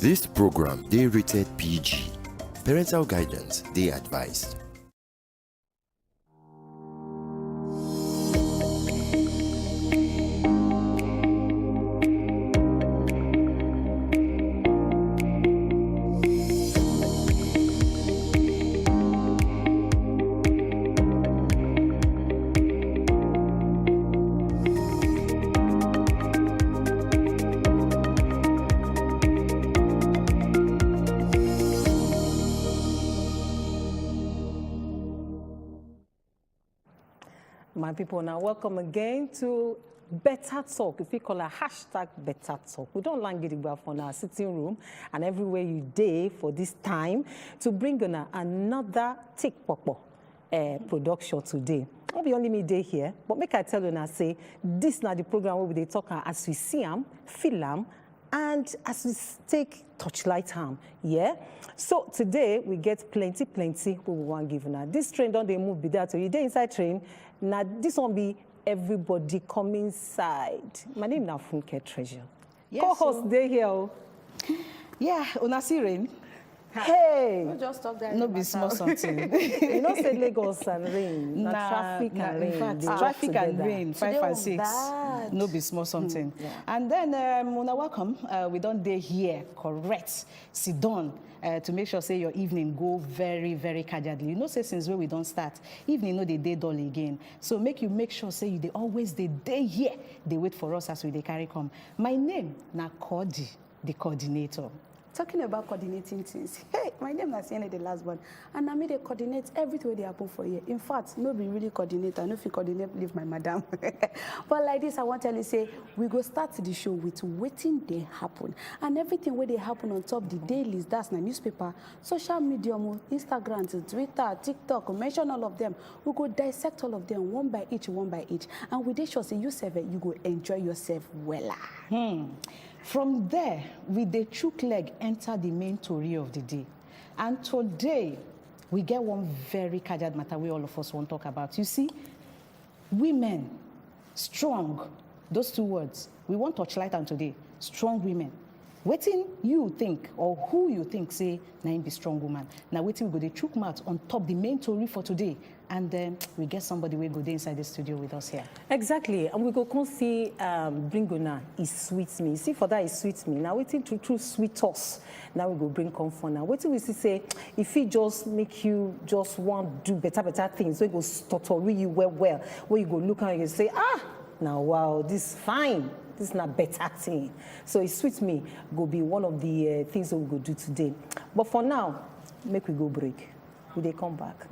This program they rated PG. Parental guidance they advised. My people, now welcome again to Better Talk. If you call a hashtag Better Talk, we don't land it from our sitting room and everywhere you day for this time to bring on another Tick Popo production today. Not be only me day here, but make I tell you now, say this now the program where they talk as we see them, feel them, and as we take touchlight harm, yeah? So today we get plenty we want give now. This train don't they move be that so you day inside train. Now this one be everybody come inside. My name now Funke Treasure. Yes, co-host day here. Yeah, una see rain. Hey, Don't just talk that. No be small something. you know say Lagos and rain, traffic and rain. In fact, they work traffic and together. rain, Today 5 and was 6. bad. No be small something. Yeah. And then una welcome. We don't day here, correct. Sit down to make sure say your evening go very casually. You know say since when we don't start, evening no they day dull again. So make sure say you they always the day here. They wait for us as we they carry come. My name na Cody, the coordinator. Talking about coordinating things. Hey, my name is Sienna, the last one. And I made a coordinate everything they happen for you. In fact, nobody really coordinate. I know if you coordinate, leave my madam. But like this, I want to tell you, say, we go start the show with waiting they happen. And everything where they happen on top, the dailies, that's the newspaper, social media, Instagram, Twitter, TikTok, mention all of them. We go dissect all of them one by each. And with this show, say, you go enjoy yourself well. From there, we the chook leg enter the main story of the day. And today, we get one very casual matter we all of us want to talk about. You see, women, strong, those two words, we want to touchlight on today, strong women. Waiting you think, or who you think say, na be strong woman. Now waiting we go the chook mouth on top the main story for today. And then we get somebody will go there inside the studio with us here. Exactly, and we go come see Bringona is sweet me. See for that is sweet me. Now waiting to sweet us. Now we go bring comfort. Now waiting we see say if he just make you just want do better things, so you go stutter you well, where you go look and you say now wow this is fine. This is not better thing. So it sweet me go be one of the things that we go do today. But for now, make we go break. Will they come back?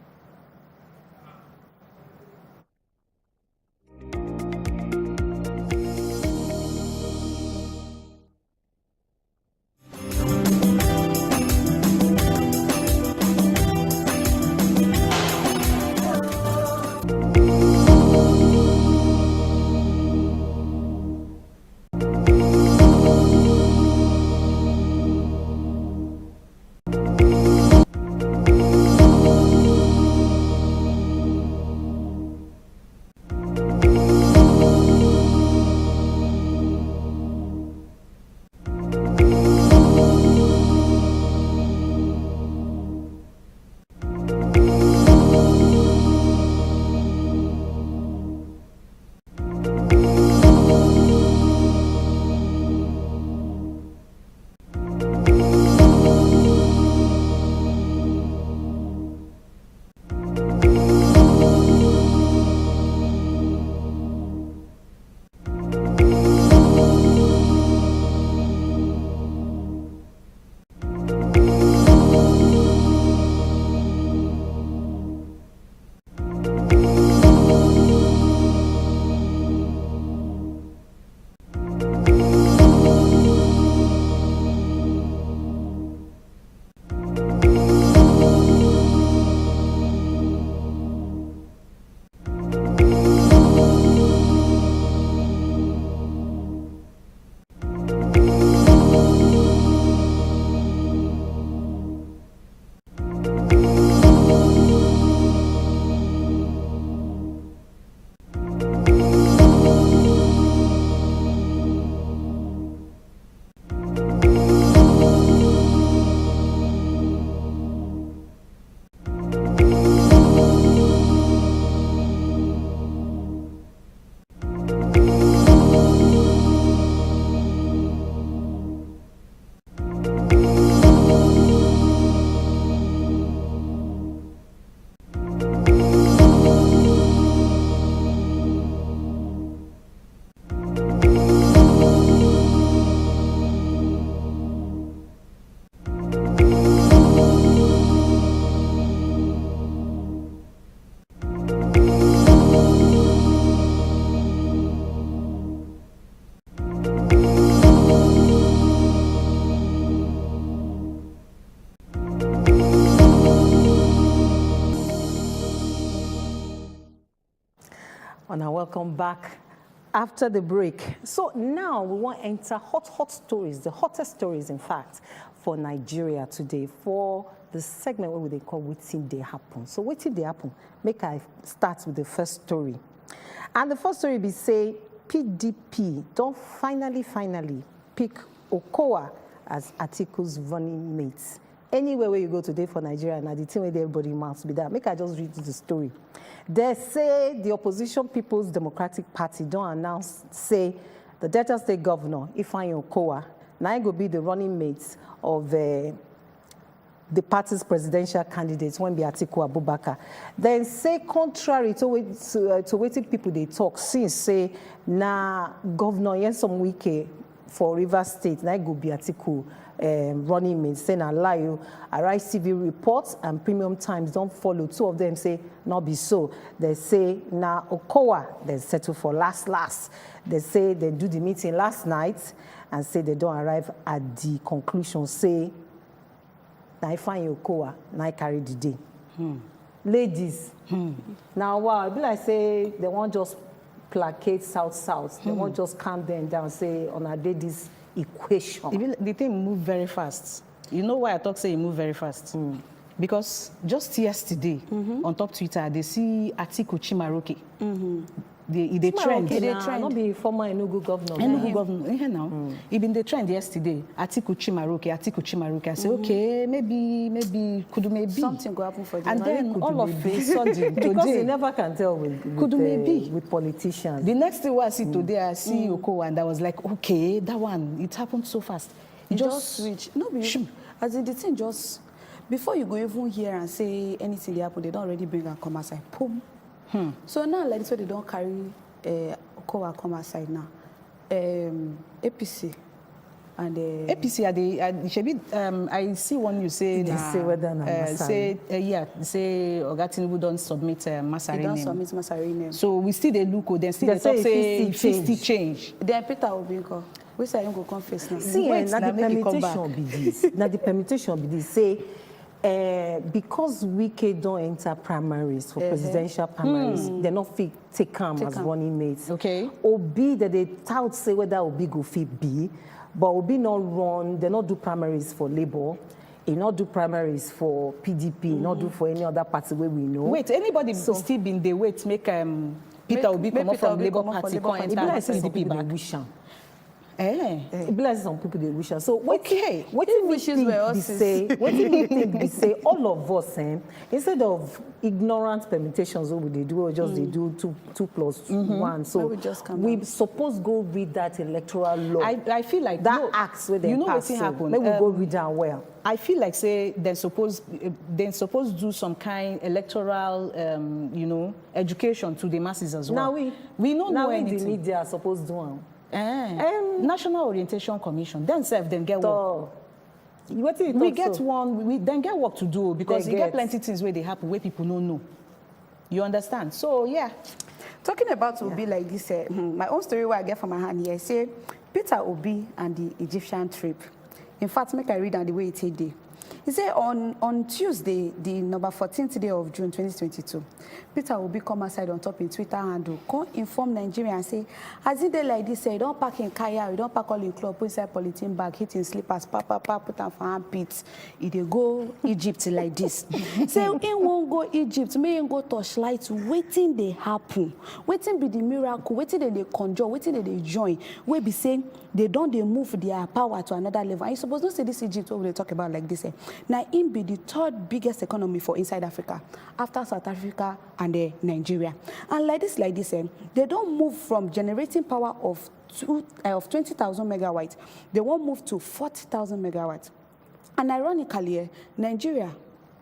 And welcome back after the break. So now we want to enter hot stories, the hottest stories, in fact, for Nigeria today, for the segment where they call Wetin Dey Happen. So wetin dey happen? Make I start with the first story. And the first story be say PDP don't finally pick Okowa as Atiku's running mate. Anywhere where you go today for Nigeria, now the thing where everybody must be there. Make I just read the story. They say the opposition People's Democratic Party don't announce, say the Delta State Governor, Ifeanyi Okowa, now go be the running mate of the party's presidential candidates when be Atiku Abubakar. Then say contrary to what people they talk, since say na Governor Nyesom Wike for Rivers State, now go be Atiku running mate, say na lie. Arise TV reports and Premium Times don't follow. Two of them say not be so. They say na Okowa they settle for last. They say they do the meeting last night and say they don't arrive at the conclusion. Say I find Okowa, now I carry the day. Ladies, now wow, it be like say they won't just placate South. They won't just calm them down, say on a day this equation. The thing move very fast. You know why I talk say it move very fast? Because just yesterday, on top Twitter, they see Atiku Chimaroke. They trend. Not be former Enugu governor. Enugu governor, here now. Even the trend yesterday, Atiku Chimaroke. I say, okay, maybe, could maybe. Something go happen for them. And then all of a sudden, because today, you never can tell with politicians. The next thing I see today, I see Okowa, and I was like, okay, that one, it happened so fast. It just switch. No, as in the thing just, before you go even hear and say anything they happen, they don't already bring and come outside. Boom. So now, like this way, they don't carry Okowa come outside now. APC and APC I see one you say they say whether say say Oga Tinubu don't submit Masari name. They don't submit Masari name. So we still they look, then still they talk say it change. Then Peter Obi go. We say him go come face now. See, now the permutation be this. Now the permutation be this. Say. Because Wike don't enter primaries for presidential primaries, they're not fit take him as running mates. Okay. Obi that they tout say whether Obi go fit be, but Obi not run. They not do primaries for Labour. He not do primaries for PDP. Not do for any other party where we know. Wait, anybody still been the wait make Peter Obi come up from Labour Party come enter PDP back. Wish am. It blesses some people they wish us. So what do you think we say all of us instead of ignorant permutations what they do or just they do 2 + 1. So we suppose go read that electoral law. I feel like that acts where they you know pass. What happen. Maybe we go read that well. I feel like say they're supposed do some kind electoral education to the masses as well. Now we don't know anything. The media are supposed to do. National Orientation Commission, themselves then get work. We get one, we then get work to do because you get plenty things where they happen where people don't know. You understand? So yeah. Talking about Obi like this, my own story where I get from my hand here, say Peter Obi and the Egyptian trip. In fact, make I read on the way it day. He said on Tuesday, the number 14th day of June 2022, Peter Obi come outside on top in Twitter handle, come inform Nigeria and say, as it day like this, say, don't pack in kaya, you don't pack all in club, put inside polythene bag, hit in slippers, put them for hand pits. He dey go Egypt like this. Say, he won't go Egypt, may he go torchlight, waiting they happen, waiting be the miracle, waiting they conjure, waiting they join, we be saying they move their power to another level. And you suppose not say this Egypt, what we talk about like this. Now, it be the 3rd biggest economy for inside Africa, after South Africa and Nigeria. And like this, they don't move from generating power of 20,000 megawatts. They won't move to 40,000 megawatts. And ironically, Nigeria,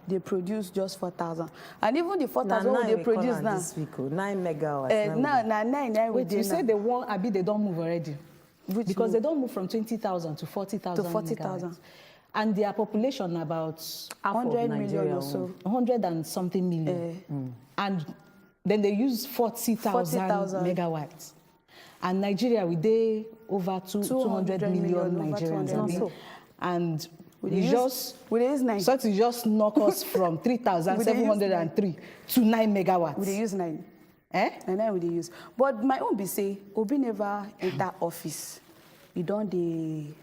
they produce just 4,000. And even the 4,000 they produce now. 9 megawatts. Wait, you say they don't move already. Because they don't move from 20,000 to 40,000. 40,000. And their population about 100 million or so. 100 and something million. And then they use 40,000 megawatts. And Nigeria, we over 200 million Nigerians. And we just knock us from 3,703 to 9 megawatts. We use 9. And then we dey use. But my own be say, Obi never enter office. You don't dey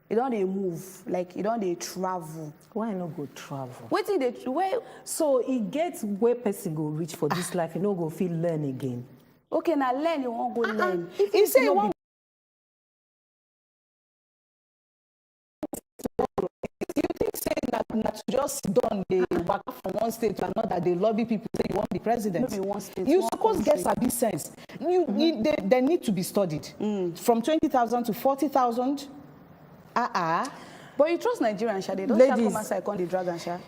move, like you don't dey travel. Why not go travel? Wetin dey where? So it gets where person go reach for this life, you no go feel learn again. Okay, now learn, you won't go learn. If you say you want, you think say that to just sit down, they walk from one state to another, they lobby people say you want the president. Maybe one state, you one suppose country. get sabi sense. They need to be studied. From 20,000 to 40,000. But you trust Nigerians, Sha? They don't Ladies. come outside, come the dragon, Sha.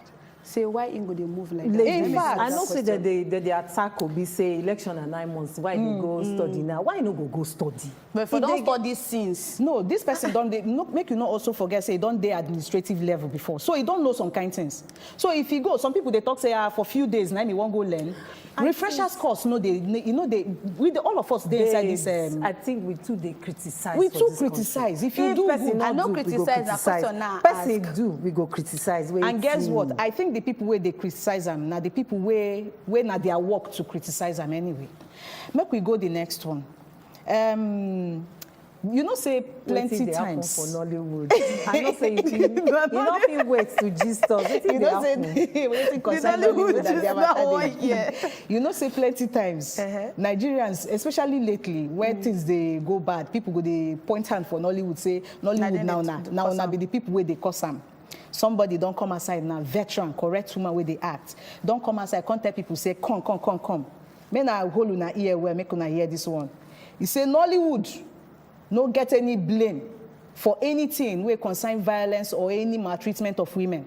Say why Ingo they move like that? Ladies, In fact, I know say that they attack Obi say election and 9 months. Why they go study now? Why no go study? But for don't study since. No, this person don't make you not also forget say don't they administrative level before. So he don't know some kind things. So if he go, some people they talk say for a few days now he won't go learn. Refreshers course, no, all of us they inside this. I think we too they criticize. We for too this criticize. country. If you do person good, not I no do, we go criticize, na question now Person ask. do, we go criticize. and guess what? I think the people where they criticize them now the people where not their work to criticize them anyway. Make we go the next one. You know, say plenty Wetin dey happen times. for Nollywood. I know say you not fit wait to gist us. Wetin You dey know, say happen? waiting concern Nollywood that they have You know, say plenty times. Nigerians, especially lately, where things they go bad, people go they point hand for Nollywood, say Nollywood now be the people where they cause them. Somebody don't come aside now, veteran, correct woman where they act. Don't come aside, contact people say come. Men I hold una ear where make una hear this one. He say Nollywood no get any blame for anything where concern violence or any maltreatment of women.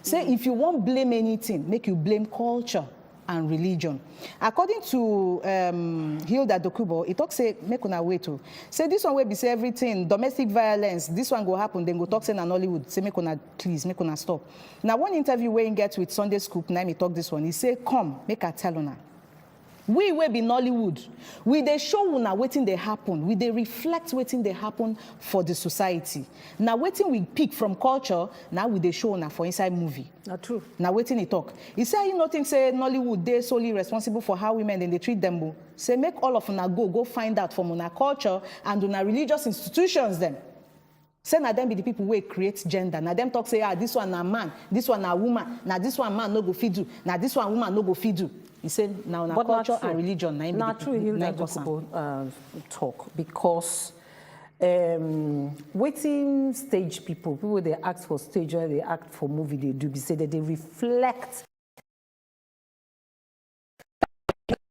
Say if you won't blame anything, make you blame culture and religion. According to Hilda Dokubo, it talks say make una wait to say this one will be say everything domestic violence. This one go happen. Then go talk say na Nollywood. Say make una please make una stop. Now one interview where he get with Sunday Scoop. Now me talk this one. He say come make I tell una. We will be Nollywood. We they show una waiting they happen. We they reflect waiting they happen for the society. Now waiting we pick from culture. Now we they show una for inside movie. Not true. Now waiting he talk. He say you nothing say Nollywood they solely responsible for how women then they treat them. Say make all of una go find out from una culture and una religious institutions them. Say na them be the people who create gender. Now them talk say this one a man, this one a woman. Now this one man no go feed you. Now this one woman no go feed you. He said now culture and religion. Not true. Hilda Dokubo talk because waiting stage people they act for stage or they act for movie they do. Be say that they reflect.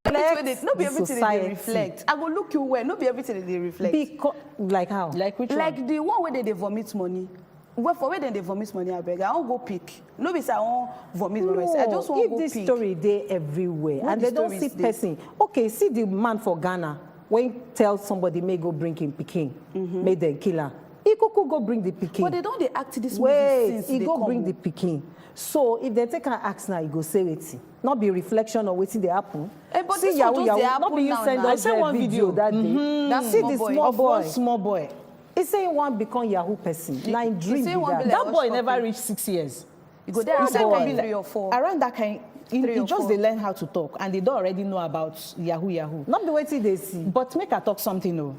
No be everything they reflect. I go look you well. No be everything they reflect. Because like how? Like which one? Like the one where they vomit money. Well, for where they vomit money, I beg. I won't go pick. No be say I won't vomit money. I just want to go this pick. story they everywhere What and the they don't see stories dey? person. Okay, see the man for Ghana when he tell somebody may go bring him Peking, may them kill her. He could go bring the Peking. But they don't they act this movie Wait, since he they go come bring up. the Peking. So if they take an axe now, he go say it. Not be reflection or waiting they happen. But this one just dey not be happen you now send now. us I saw a one video. that day. That See small the boy. small Of one boy. small boy. He say he want become Yahoo person. Now in dream say be he want that. be like That boy Hush never puppy. reached 6 years. You go there He around say that one time, be like 3 or 4. around that kind. He 3 or just 4. they learn how to talk and they don't already know about Yahoo. Not be waiting they see. But make I talk something though.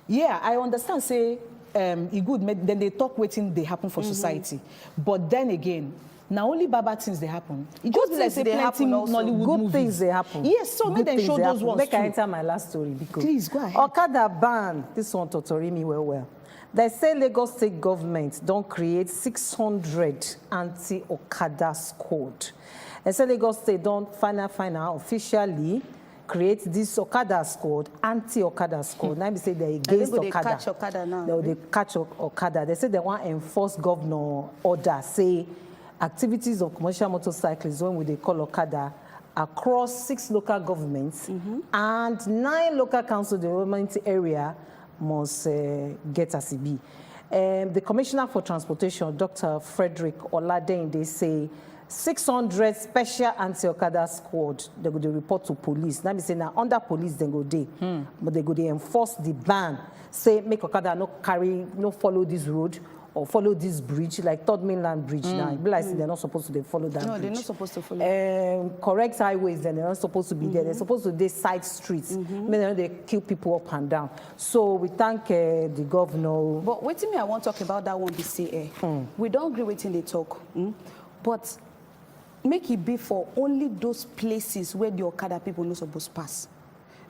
Yeah, I understand say e good then they talk waiting they happen for society. But then again, now only bad things they happen. It just be like things say dey plenty happen also. Nollywood Good movies. things they happen. Yes, so make Good them things show they those happen. ones Make I too. enter my last story because Please, go ahead. Okada ban. This one totori me well. They say Lagos State government don't create 600 anti-Okada squad. They say Lagos State don't final officially create this Okada squad, anti-Okada squad. Now they say they're against they Okada. catch Okada now, They catch Okada. They say they want to enforce governor order, say activities of commercial motorcyclists, when they call Okada, across 6 local governments and 9 local council development area must get a CB. The Commissioner for Transportation, Dr. Frederick Oladin, they say 600 special anti-Okada squad, they go to report to police. Now, we say now under police, they go there, but they go to enforce the ban. Say, make Okada no follow this road, or follow this bridge, like Third Mainland Bridge now. It be like they're not supposed to follow that No, bridge. they're not supposed to follow. Correct highways, then they're not supposed to be there. They're supposed to be side streets. Meaning they kill people up and down. So we thank the governor. But wait till me, I want to talk about that one, we don't agree with they talk. But make it be for only those places where the Okada people not supposed to pass.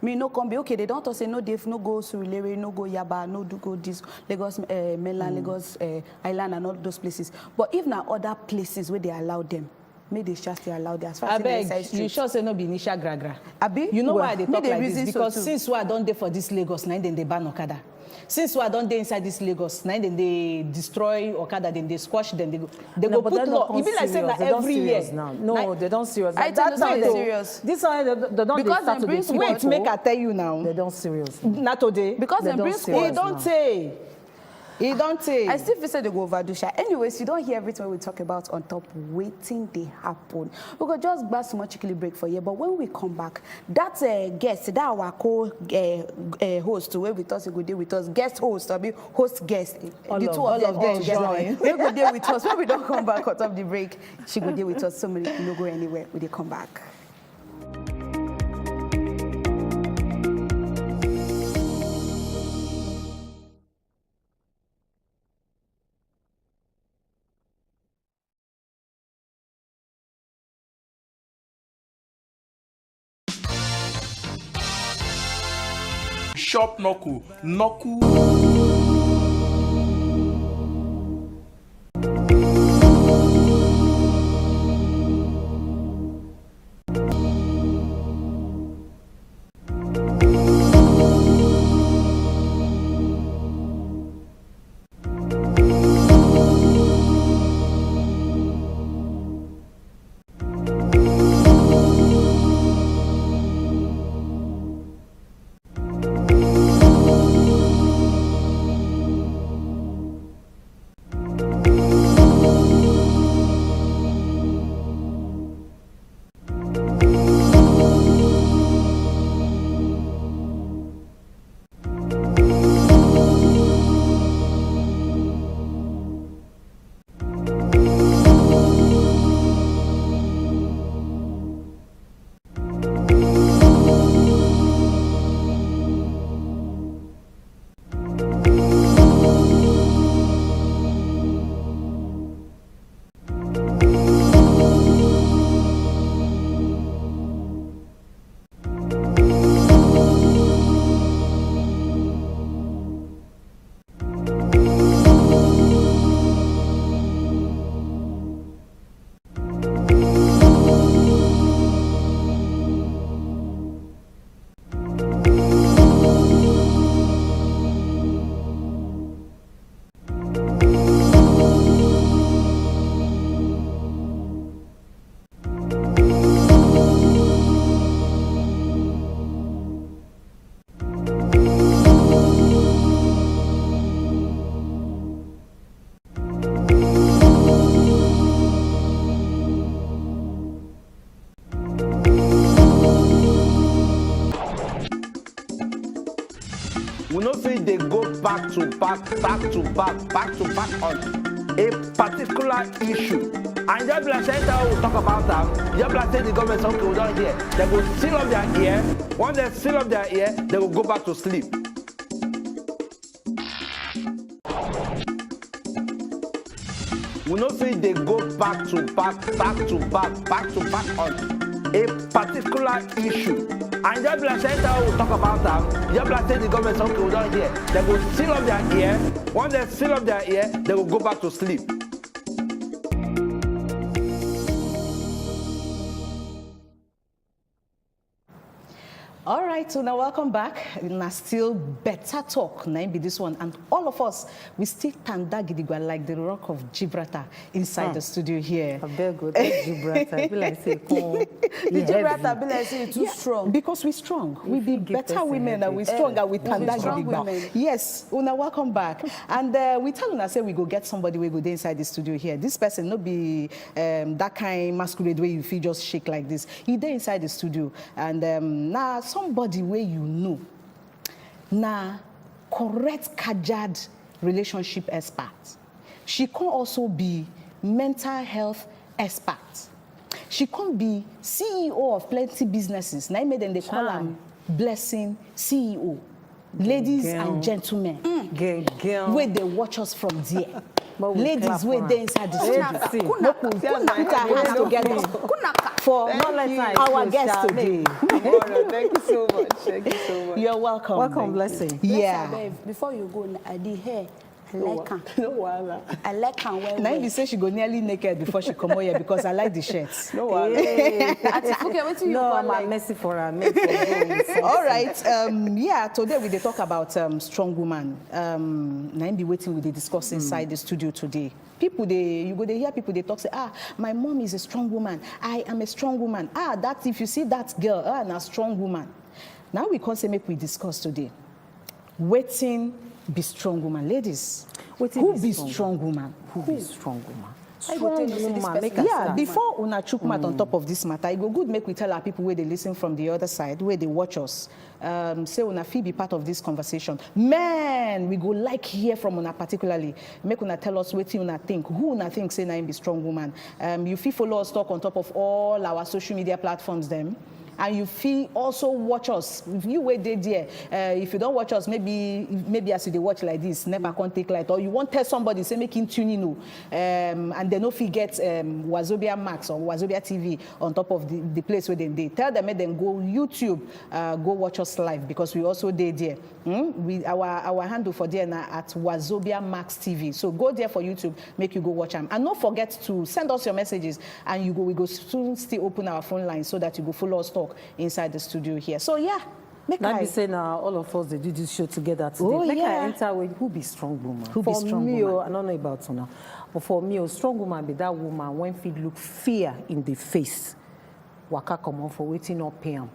Me no come be okay. They don't say no. They no go Surulere, no go Yaba, no do go this Lagos mainland, Lagos Island, and all those places. But if now other places where they allow them, may they just they allow them as far as the side street. You sure say no be initial gragra. Abi, you know well, why they talk like this? Because so since we are done there for this Lagos, now then they ban Okada. Since we are done there inside this Lagos, now then they destroy Okada, then they squash them. They go put law. Even like saying that every year. Now. No, they don't serious. I tell you they serious. This one they don't because start they bring to wait, make I tell you now. They don't serious. Not today. Because they bring squad. He don't say. He don't say. I still feel say they go overdo sha. Anyways, you don't hear everything we talk about on top waiting they happen. We go just buy some chicken break for you. But when we come back, that guest, that our co-host where we thought he go there with us, guest host, I mean host guest, all the of, two of them all together. We go there with us. When we don't come back out of the break, she go there with us. So many no go anywhere. We they come back. Shop Noku. We know say they go back to back on a particular issue. And just like Senator will talk about that, just like say the government say, okay, we don't hear. They will seal up their ear. Once they seal up their ear, they will go back to sleep. We know say they go back to back on a particular issue. And just like Senator will talk about that, just like say the government say, okay, we don't hear. They will seal up their ear. Once they seal up their ear, they will go back to sleep. All right, so now welcome back. Now still better talk. Now be this one, and all of us we still tanda gidigwa like the Rock of Gibraltar inside the studio here. I better go to Gibraltar. Be like say, come. The Gibraltar be like say too strong. Because we're strong. We be better women and we strong and we tanda gidigwa. Yes, Una, welcome back. And we tell Una say we go get somebody we go there inside the studio here. This person no be that kind masquerade where you feel just shake like this. He there inside the studio, and now somebody where you know, now correct kajad relationship expert. She can also be mental health expert. She can be CEO of plenty businesses. Now, then they call her Blessing CEO. Ladies and gentlemen, where they watch us from there. Ladies, where they inside the studio. Put our hands together for our guest today. Thank you so much. Thank you so much. You're welcome. Welcome, Blessing. Yeah. Before you go, I did hair. I like her. No wahala. I like her well. Now you say she go nearly naked before she come out here because I like the shirts. No wahala. Okay, what do you No, call I'm like? messy for her. Made for her. All right. Yeah, today we dey talk about strong woman. Now be waiting we dey discuss inside the studio today. People you go dey hear people they talk say, my mom is a strong woman. I am a strong woman. That if you see that girl, a strong woman. Now we come say make we discuss today. Waiting be strong woman, ladies. Who be strong woman? Who be strong woman? I go tell you, say this Woman, make person- her Yeah, start. before una chook mouth on top of this matter, it go good make we tell our people where they listen from the other side, where they watch us. Say una fit be part of this conversation. Man, we go like hear from una particularly. Make una tell us what una think. Who una think say na im be strong woman. You fit follow us talk on top of all our social media platforms them. And you feel also watch us. If you wait there, if you don't watch us, maybe as you dey watch like this, never can't take light, or you want tell somebody say make him tune in, and they no fit get Wazobia Max or Wazobia TV on top of the place where they tell them make them go YouTube, go watch us live because we also there. Our handle for there now at Wazobia Max TV. So go there for YouTube, make you go watch them, and don't forget to send us your messages, and we go soon still open our phone line so that you go follow us talk inside the studio here. So yeah, make Now I be saying all of us they do this show together today. Oh, Make yeah. I enter with who be strong woman. Who be for strong me, woman? I don't know about now, but for me, a strong woman be that woman when feed look fear in the face. Waka come on for waiting not pay am.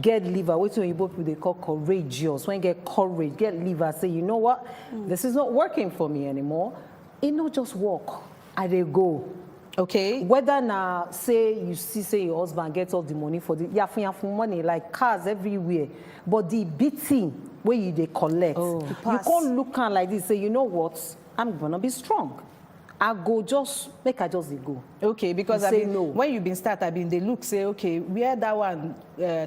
Get liver, waiting you people they call courageous. When you get courage, get liver. Say you know what, this is not working for me anymore. It not just work. I they go. okay. Whether now say you see say your husband gets all the money for the yafu money like cars everywhere, but the beating where you they collect, you can't look at like this. Say you know what, I'm gonna be strong. I go just make I just dey go. Okay, because You I say mean, no. when you been start, I mean, they look say, okay, where that one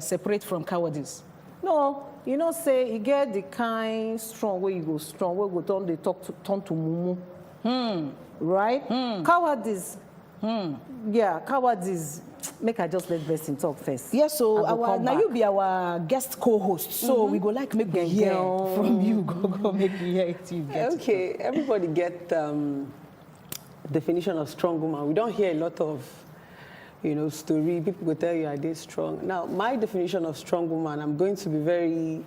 separate from cowardice. No, you know say you get the kind strong where you go strong where go turn to mumu. Right? Cowardice. Yeah, cowardice. Make I just let Blessing talk first. Yes, so I go come now back. you be our guest co-host, so we go like make we hear from you. Go make we hear it. You get it. Okay, everybody get definition of strong woman. We don't hear a lot of, story. People will tell you I did strong. Now, my definition of strong woman, I'm going to be very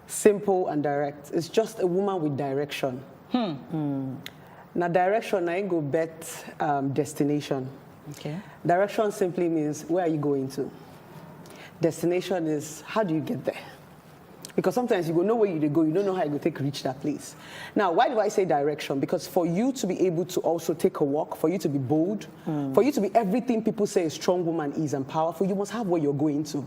simple and direct. It's just a woman with direction. Now, direction, I ain't go bet destination. Okay. Direction simply means where are you going to? Destination is how do you get there? Because sometimes you go know where you go, you don't know how you go take reach that place. Now, why do I say direction? Because for you to be able to also take a walk, for you to be bold, for you to be everything people say a strong woman is and powerful, you must have where you're going to.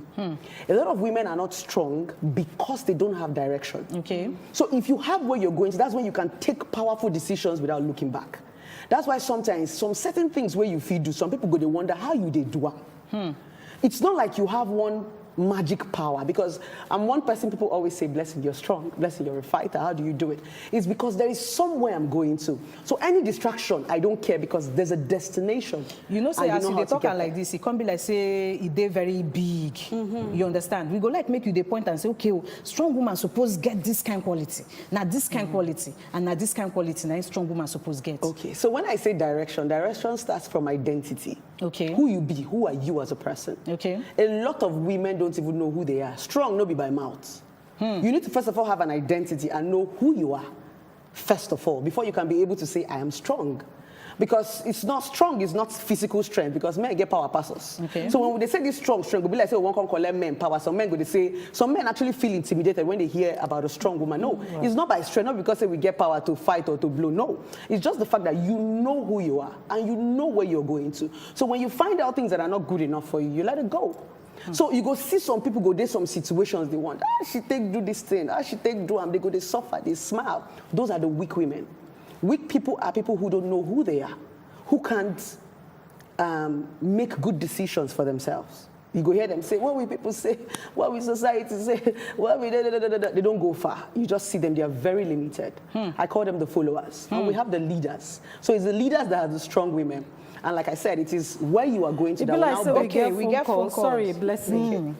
A lot of women are not strong because they don't have direction. Okay. So if you have where you're going to, that's when you can take powerful decisions without looking back. That's why sometimes some certain things where you feel do, some people go, they wonder how you they do them. It's not like you have one magic power, because I'm one person people always say, Blessing, you're strong, Blessing, you're a fighter, how do you do it? It's because there is somewhere I'm going to. So any distraction, I don't care, because there's a destination. You know, say and as you how dey to talk get am like there. this, it can't be like say it dey very big. You understand? We go like make you the point and say, okay, strong woman suppose get this kind quality. Now this kind quality, and now this kind quality, now strong woman suppose get. Okay, so when I say direction, direction starts from identity. Okay. Who you be, who are you as a person? Okay. A lot of women don't even know who they are. Strong, no be by mouth. You need to first of all have an identity and know who you are, first of all, before you can be able to say, I am strong. Because it's not strong, it's not physical strength, because men get power passes. Okay. So when they say this strong strength, will be like, say, one can call them men power. Some men go, they say, some men actually feel intimidated when they hear about a strong woman. No, it's not by strength, not because say, we get power to fight or to blow. No, it's just the fact that you know who you are and you know where you're going to. So when you find out things that are not good enough for you, you let it go. So you go see some people go, there's some situations they want. She take do this thing. She take do them. They go, they suffer, they smile. Those are the weak women. Weak people are people who don't know who they are, who can't make good decisions for themselves. You go hear them say, what will people say? What will society say? What will They don't go far. You just see them, they are very limited. I call them the followers. And we have the leaders. So it's the leaders that are the strong women. And like I said, it is where you are going to that will now we get phone calls. Sorry, blessing.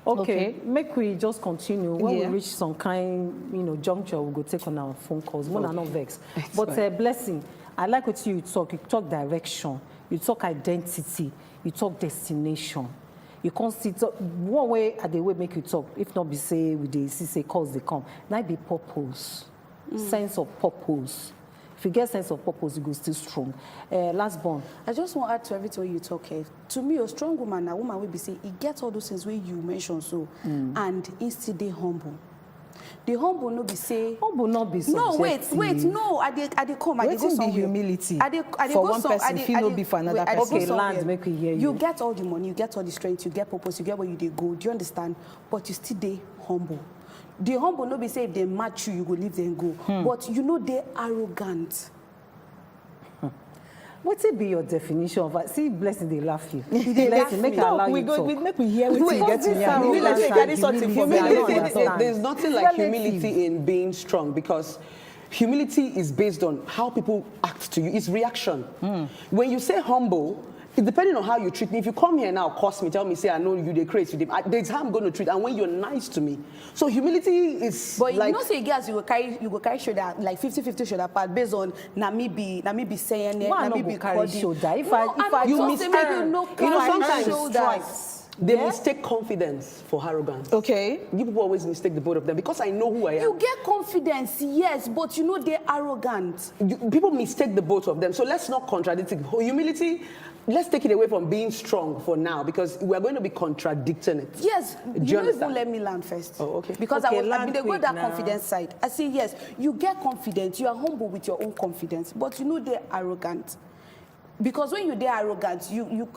Okay, make we just continue. When we reach some kind, juncture, we'll go take on our phone calls. One are not vexed. But blessing, I like what you talk. You talk direction. You talk identity. You talk destination. You can't see one way at the way make you talk. If not be say with the say cause they come. Now be purpose, sense of purpose. If you get sense of purpose, you go still strong. Last born. I just want to add to everything you talk. To me, a strong woman, a woman will be say, it gets all those things where you mentioned so, and instead they humble. The humble no be say. Humble not be subjective. No, wait, no. I dey come. I dey go somewhere. Humility. I dey for go one person, if no be for another person. Okay, land, make we hear you. You get all the money, you get all the strength, you get purpose, you get where you dey go. Do you understand? But you still dey humble. The humble no be say if they match you, you go leave them go. But you know they arrogant. What will be your definition of see blessing they laugh you? Blessing, make allow you talk. Make me hear what you get to hear. There's nothing like humility in being strong, because humility is based on how people act to you. It's reaction. When you say humble, it's depending on how you treat me. If you come here now, curse me, tell me, say, I know you, they crazy. There's how I'm going to treat, and when you're nice to me. So humility is but like... you know, say, guys, you go carry shoulder, like 50-50 shoulder part, based on Namibi saying it, Namibi carry shoulder. If you mistake, sometimes they mistake confidence for arrogance. Okay. You people always mistake the both of them, because I know who I am. You get confidence, yes, but you know they're arrogant. People mistake the both of them, so let's not contradict it. Humility, let's take it away from being strong for now, because we're going to be contradicting it. Yes, you don't even let me land first. Oh, okay. Because okay, I mean, they go that now. confidence side. I say, yes, you get confidence, you are humble with your own confidence, but you know they're arrogant. Because when you dey arrogant, you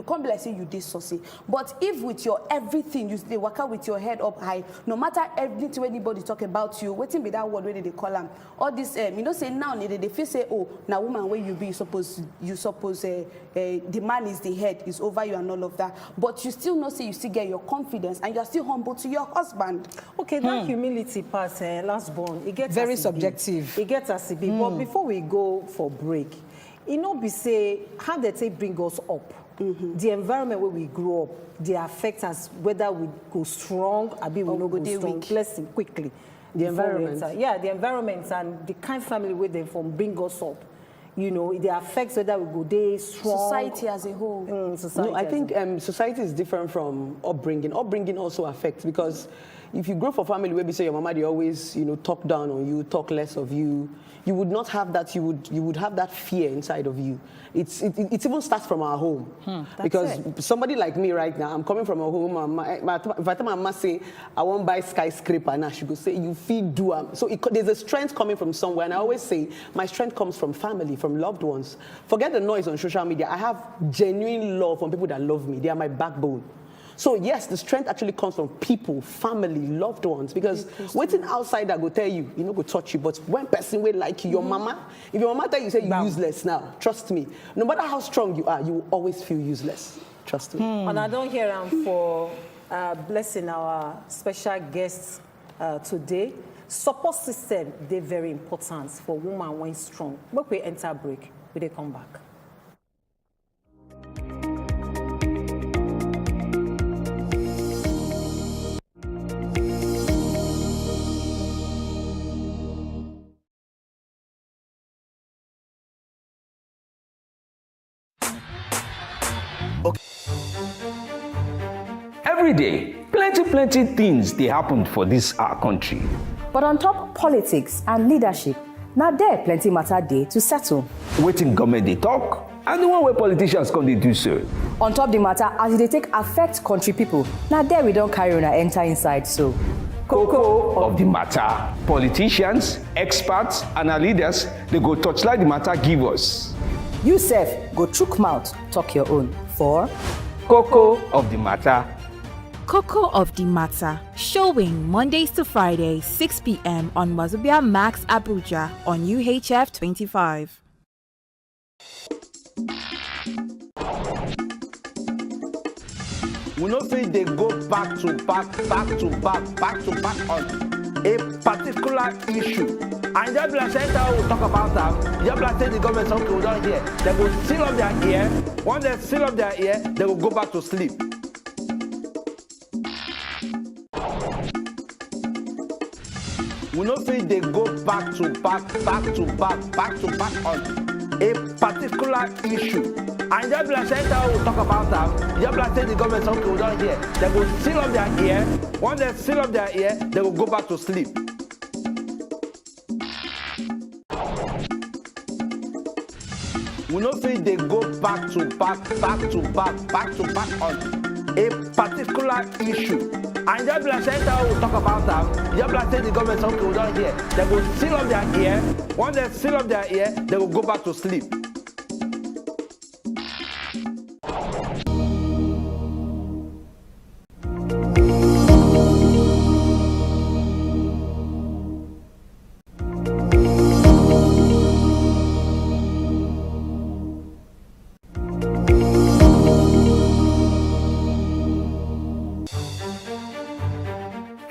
can't be like say you dey saucy. But if with your everything, you stay work out with your head up high, no matter everything anybody talk about you, waiting be that word where they call them. All this, say now they feel say, oh, now woman where you be, you suppose the man is the head, is over you and all of that. But you still know say you still get your confidence and you're still humble to your husband. Okay, that humility part, last born, it gets very subjective. It gets us a bit. But before we go for break, be say how they take bring us up. The environment where we grow up, they affect us whether we go strong or we no go strong. Blessing quickly. The environment. The environment and the kind of family where they from bring us up. It affects whether we go there strong. Society as a whole. No, I think society is different from upbringing. Upbringing also affects, because if you grow for family where we say your mama, they always, talk down on you, talk less of you, you would not have that. You would have that fear inside of you. It even starts from our home, because somebody like me right now, I'm coming from a home. If I tell my mama say I won't buy skyscraper, now she go say you feed do. So there's a strength coming from somewhere, and I always say my strength comes from family, from loved ones. Forget the noise on social media. I have genuine love from people that love me. They are my backbone. So yes, the strength actually comes from people, family, loved ones, because waiting outside that go tell you, go touch you, but when person will like you, your mama, if your mama tell you, say you're useless now, trust me, no matter how strong you are, you will always feel useless, trust me. And I don't hear for blessing our special guests today. Support system, they're very important for women when strong. But we enter break, we they come back. Every day, plenty things they happen for this our country. But on top politics and leadership, now there plenty matter day to settle. Waiting government they talk, and the one where politicians come they do so. On top the matter, as they take affect country people, now there we don't carry on enter inside so. Cocoa of the matter. Politicians, experts, and our leaders, they go touchlight the matter give us. You sef, go chook mouth, talk your own. For Cocoa of the matter. Cocoa of the Matter, showing Mondays to Fridays, 6 p.m. on Wazobia Max Abuja on UHF 25. We know say they go back to back on a particular issue. And just like center will talk about that, just like say the government something we don't hear, they will seal up their ear. Once they seal up their ear, they will go back to sleep. We know say they go back to back on a particular issue. And just like center will talk about that, just like say the government something we don't hear, they will seal up their ear. Once they seal up their ear, they will go back to sleep. We know say they go back to back on a particular issue. And just like center will talk about that, just like say the government something we don't hear, they will seal up their ear. Once they seal up their ear, they will go back to sleep.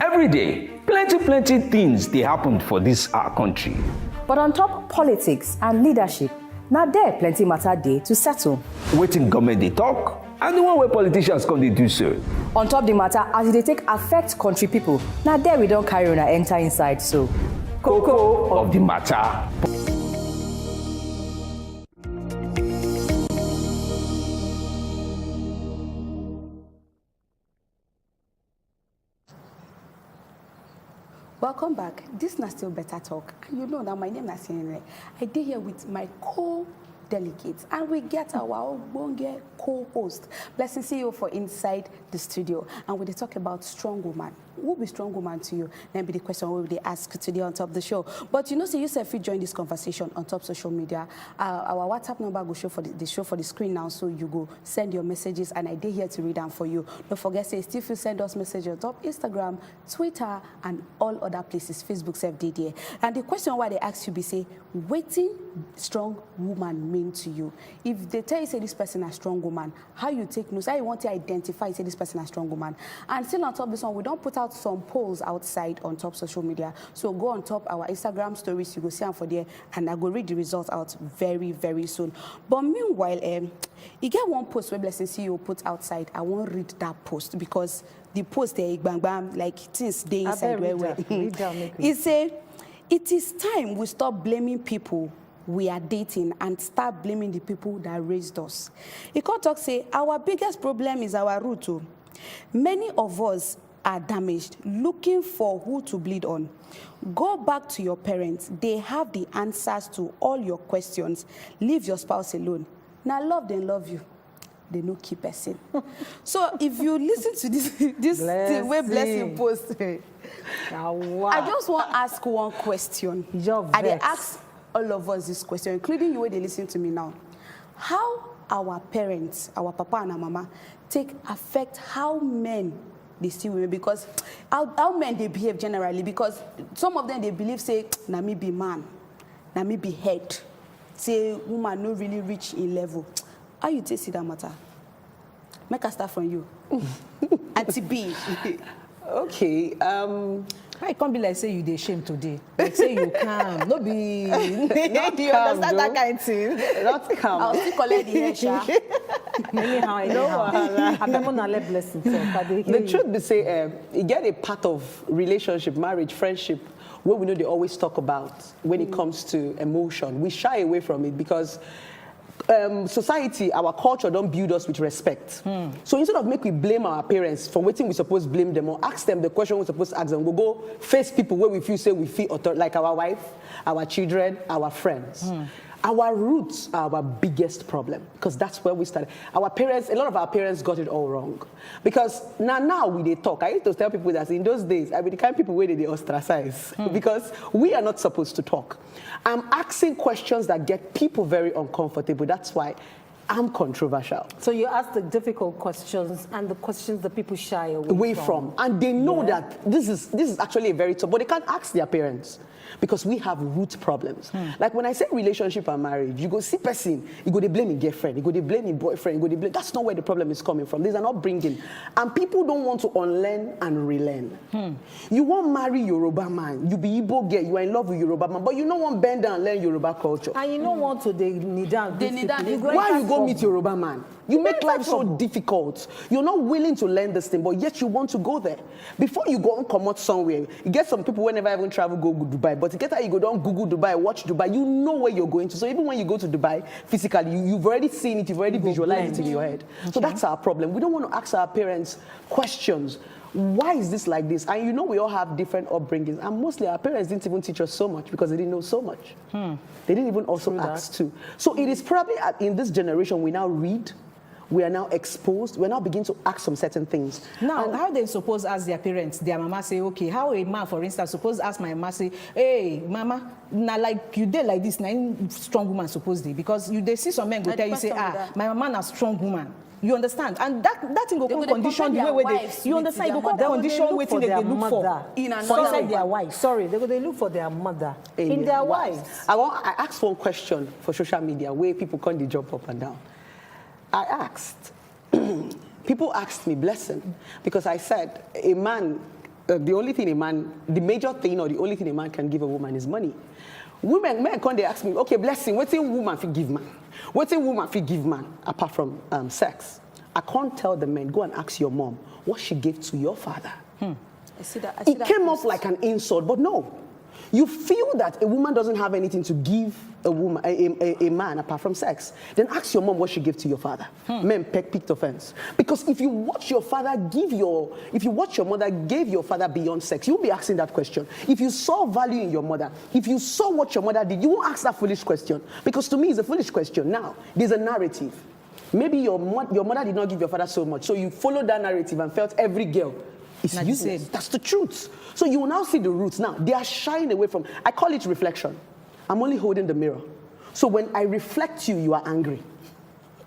Every day, plenty things they happen for this our country. But on top politics and leadership, now there plenty matter day to settle. Waiting government they talk, and the one where politicians come they do so. On top the matter, as they take affect country people, now there we don't carry on a enter inside so. Cocoa of the matter. Welcome back. This is still better talk. And you know that my name is Nasenere. I did here with my co-delegates, and we get our own co-host, Blessing CEO for Inside the Studio, and we talk about strong woman. Who will be strong woman to you? Then be the question we will ask today on top of the show. But you know, so you said if you join this conversation on top social media, our WhatsApp number will show for the show for the screen now, so you go send your messages, and I did here to read them for you. Don't forget, say still you send us messages on top Instagram, Twitter, and all other places. Facebook self did here. And the question why they ask you be say, waiting strong woman mean to you? If they tell you say this person a strong woman, how you take notes? How you want to identify say this person a strong woman? And still on top of this one, we don't put out some polls outside on top social media. So go on top our Instagram stories, you go see them for there, and I go read the results out very, very soon. But meanwhile, you get one post where Blessing CEO put outside. I won't read that post because the post there, bang bang, like things they inside where it say, it is time we stop blaming people we are dating and start blaming the people that raised us. He can't talk say our biggest problem is our root. Many of us are damaged, looking for who to bleed on. Go back to your parents. They have the answers to all your questions. Leave your spouse alone. Now love them, love you. They no keep person. So if you listen to this thing where Blessing post, I just want to ask one question. I dey ask all of us this question, including you where they listen to me now. How our parents, our papa and our mama, take affect how men they see women, because how men they behave generally, because some of them they believe say na me be man, na me be head, say woman no really reach in level. How you take see that matter? Make us start from you. Auntie B. Okay. I can't be like say you dey shame today. Like say you calm. No be. Not Do you understand that kind of thing? Not calm. I'll still collect the hair, Sha. Anyhow. I'm not gonna let Blessing talk. The truth be say, you get a part of relationship, marriage, friendship, where we know they always talk about when it comes to emotion. We shy away from it because society, our culture don't build us with respect. So instead of make we blame our parents for waiting we supposed to blame them or ask them the question we're supposed to ask them, we'll go face people where we feel like our wife, our children, our friends. Our roots are our biggest problem because that's where we started. Our parents, a lot of our parents got it all wrong. Because now we they talk. I used to tell people that in those days, I mean the kind of people where they ostracize because we are not supposed to talk. I'm asking questions that get people very uncomfortable. That's why I'm controversial. So you ask the difficult questions and the questions that people shy away from. And they know that this is actually a very tough, but they can't ask their parents because we have root problems. Like when I say relationship and marriage, you go see person, you go they blame your girlfriend, you go they blame your boyfriend, you go they blame, that's not where the problem is coming from. These are not bringing. And people don't want to unlearn and relearn. You won't marry Yoruba man, you be Igbo girl, you are in love with Yoruba man, but you don't want bend down and learn Yoruba culture. And you don't want to kneel down. Why you go meet Yoruba man? You make life so difficult. You're not willing to learn this thing, but yet you want to go there. Before you go and come out somewhere, you get some people whenever I even travel, go to Dubai. But to get how you go down, Google Dubai, watch Dubai, you know where you're going to. So even when you go to Dubai, physically, you've already seen it, you've already visualized it in your head. So that's our problem. We don't want to ask our parents questions. Why is this like this? And you know we all have different upbringings. And mostly our parents didn't even teach us so much because they didn't know so much. They didn't even also ask too. So it is probably in this generation we now read, we are now exposed, we're now beginning to ask some certain things. Now, how they suppose ask their parents, their mama say, okay, how a man, for instance, suppose ask my mama, say, hey, mama, now like you did like this, now strong woman supposedly, because they see some men go tell you, say, my mama na strong woman. You understand? And that thing go come condition the way they, you understand? You go come condition waiting they look for inside their wife. Sorry, they look for their mother in their wives. I asked one question for social media where people can't jump up and down. I asked, people asked me, blessing, because I said, a man, the only thing a man, the major thing or the only thing a man can give a woman is money. Men come, they ask me, okay, blessing, what's a woman fi give man? What's a woman fi give man apart from sex? I can't tell the men, go and ask your mom what she gave to your father. I see that came off like an insult, but no. You feel that a woman doesn't have anything to give a woman, a man apart from sex. Then ask your mom what she gave to your father. Men picked offense. Because if you watch your father if you watch your mother gave your father beyond sex, you'll be asking that question. If you saw value in your mother, if you saw what your mother did, you won't ask that foolish question. Because to me, it's a foolish question. Now, there's a narrative. Maybe your mother did not give your father so much, so you followed that narrative and felt every girl is useless. That's the truth. So you will now see the roots. Now, they are shying away from, I call it reflection. I'm only holding the mirror. So when I reflect you, you are angry.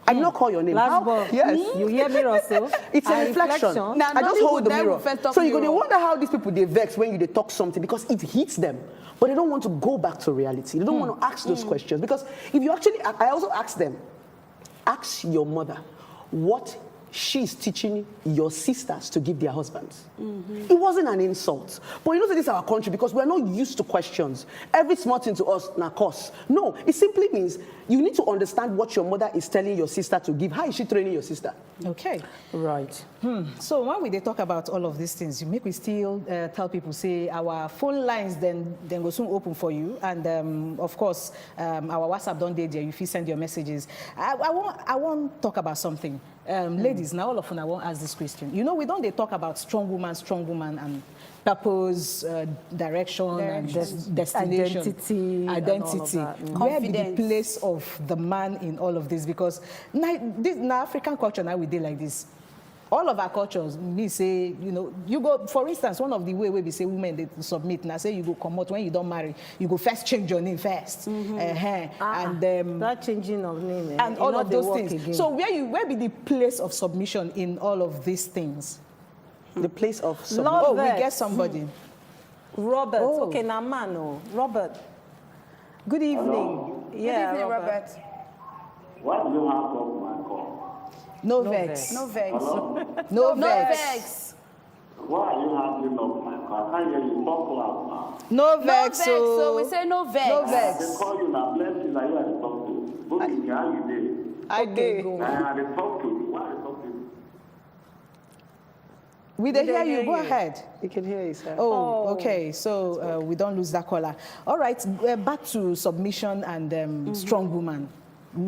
I did not call your name. Yes. You hear me also? It's a reflection. I just hold the mirror. So you're going to wonder how these people, they vex when they talk something because it hits them. But they don't want to go back to reality. They don't want to ask those questions. Because if you actually, I also ask them, ask your mother what she's teaching your sisters to give their husbands. It wasn't an insult. But you know, this is our country because we're not used to questions. Every small thing to us, na course. No, it simply means you need to understand what your mother is telling your sister to give. How is she training your sister? Okay. Right. So when we talk about all of these things, you make we still tell people, say, our phone lines then go soon open for you. And of course, our WhatsApp don't date there. You feel send your messages. I want to talk about something. Ladies, now all of them I won't ask this question. You know, we don't talk about strong woman, and purpose, direction, and destination, identity. Where be the place of the man in all of this? Because now African culture now we do like this. All of our cultures, me say, you know, you go, for instance, one of the way we say women they submit, now say you go come out when you don't marry, you go first change your name first. And that changing of name and all of those things. Again. So where be the place of submission in all of these things? The place of submission. Oh, we get somebody. Robert. Okay, now man, Robert. Good evening. Hello. Yeah, good evening, Robert. Why do you have to my call? No vex. No vex. No vex. Why are you handling up my car? I can't hear you talk loud now. No vex. So we say no vex. No vex. They call you now, bless you, like you are to talk to. Look in how you did. I did. I talk to you. Why are you talking? We don't hear you. Go ahead. You can hear you, sir. Oh, okay. So we don't lose that caller. All right. Back to submission and strong woman.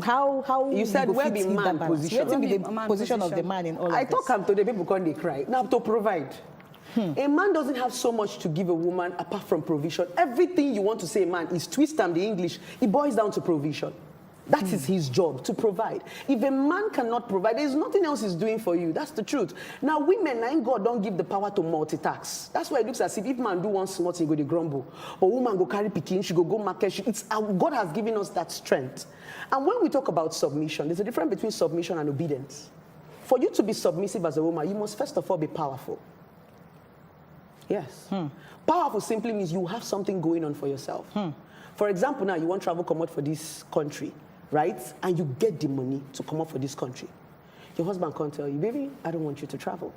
How you said where be man position? Where be the position of the man in all of this? I talk to the people when they cry. Now to provide. A man doesn't have so much to give a woman apart from provision. Everything you want to say, man, is twist them the English. It boils down to provision. That is his job, to provide. If a man cannot provide, there's nothing else he's doing for you. That's the truth. Now, women, and God don't give the power to multitask. That's why it looks as if man do one small thing, go to grumble. Or woman go carry picking, she go market. God has given us that strength. And when we talk about submission, there's a difference between submission and obedience. For you to be submissive as a woman, you must first of all be powerful. Yes. Powerful simply means you have something going on for yourself. For example, now you want travel come out for this country, right? And you get the money to come out for this country. Your husband can't tell you, baby, I don't want you to travel.